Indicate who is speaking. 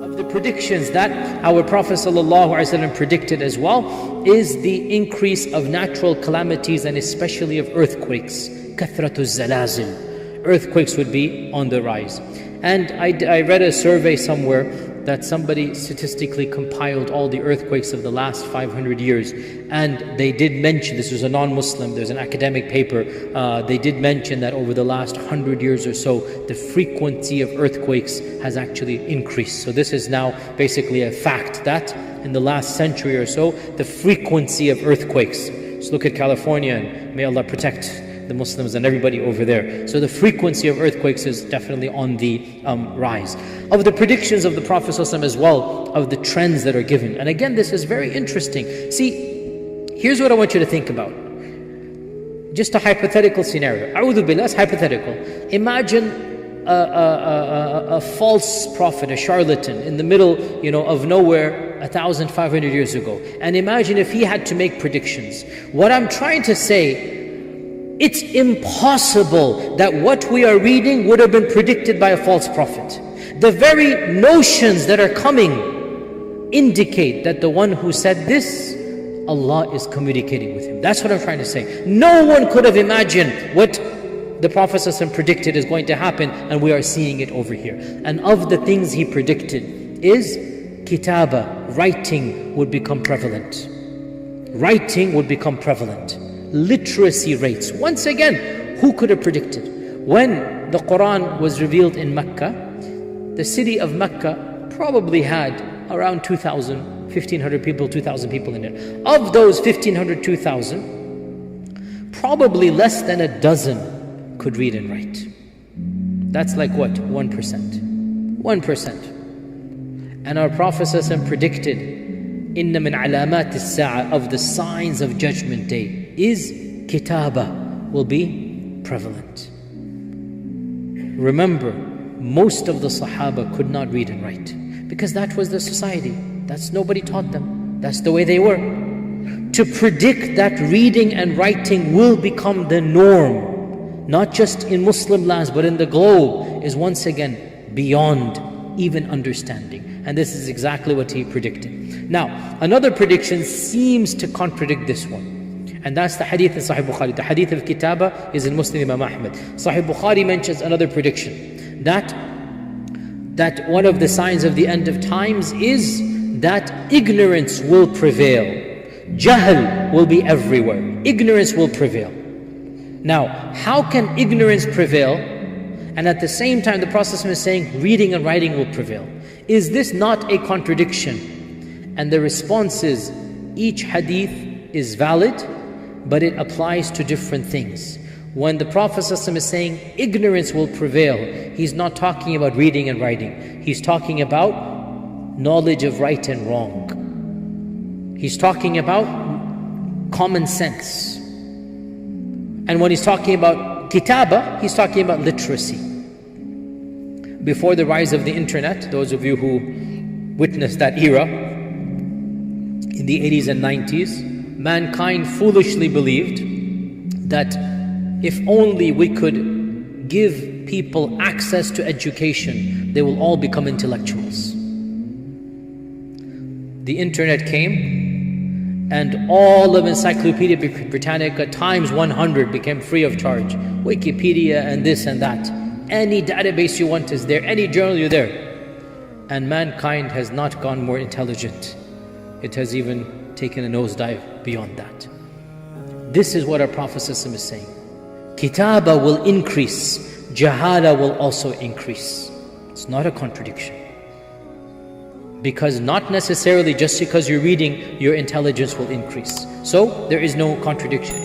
Speaker 1: Of the predictions that our Prophet ﷺ predicted as well is the increase of natural calamities and especially of earthquakes. كثرة الزلازل. Earthquakes would be on the rise. And I read a survey somewhere that somebody statistically compiled all the earthquakes of the last 500 years. And they did mention, this was a non-Muslim, there's an academic paper, they did mention that over the last 100 years or so, the frequency of earthquakes has actually increased. So this is now basically a fact that in the last century or so, the frequency of earthquakes. So look at California, and may Allah protect the Muslims and everybody over there. So the frequency of earthquakes is definitely on the rise. Of the predictions of the Prophet ﷺ as well, of the trends that are given. And again, this is very interesting. See, here's what I want you to think about. Just a hypothetical scenario. A'udhu billah, it's hypothetical. Imagine a false prophet, a charlatan in the middle, of nowhere 1,500 years ago. And imagine if he had to make predictions. What I'm trying to say, it's impossible that what we are reading would have been predicted by a false prophet. The very notions that are coming indicate that the one who said this, Allah is communicating with him. That's what I'm trying to say. No one could have imagined what the Prophet ﷺ predicted is going to happen, and we are seeing it over here. And of the things he predicted is kitaba, writing would become prevalent. Writing would become prevalent. Literacy rates. Once again, who could have predicted? When the Quran was revealed in Mecca, the city of Mecca probably had around 2,000, 1,500 people, 2,000 people in it. Of those 1,500, 2,000, probably less than a dozen could read and write. That's like what? 1%. 1%. And our Prophet ﷺ predicted, إِنَّ مِنْ عَلَامَاتِ السَّاعَةِ, of the signs of Judgment Day, is kitaba, will be prevalent. Remember, most of the Sahaba could not read and write because that was the society. Nobody taught them. That's the way they were. To predict that reading and writing will become the norm, not just in Muslim lands but in the globe, is once again beyond even understanding. And this is exactly what he predicted. Now, another prediction seems to contradict this one. And that's the hadith in Sahih Bukhari. The hadith of Kitaba is in Muslim Imam Ahmad. Sahih Bukhari mentions another prediction. That one of the signs of the end of times is that ignorance will prevail. Jahl will be everywhere. Ignorance will prevail. Now, how can ignorance prevail? And at the same time, the Prophet is saying reading and writing will prevail. Is this not a contradiction? And the response is, each hadith is valid, but it applies to different things. When the Prophet ﷺ is saying ignorance will prevail, he's not talking about reading and writing. He's talking about knowledge of right and wrong. He's talking about common sense. And when he's talking about kitaba, he's talking about literacy. Before the rise of the internet, those of you who witnessed that era, in the 80s and 90s, mankind foolishly believed that if only we could give people access to education, they will all become intellectuals. The internet came, and all of Encyclopedia Britannica times 100 became free of charge. Wikipedia and this and that. Any database you want is there, any journal you're there. And mankind has not gone more intelligent. It has even taken a nosedive beyond that. This is what our Prophet ﷺ is saying. Kitaba will increase, jahala will also increase. It's not a contradiction. Because not necessarily just because you're reading, your intelligence will increase. So there is no contradiction.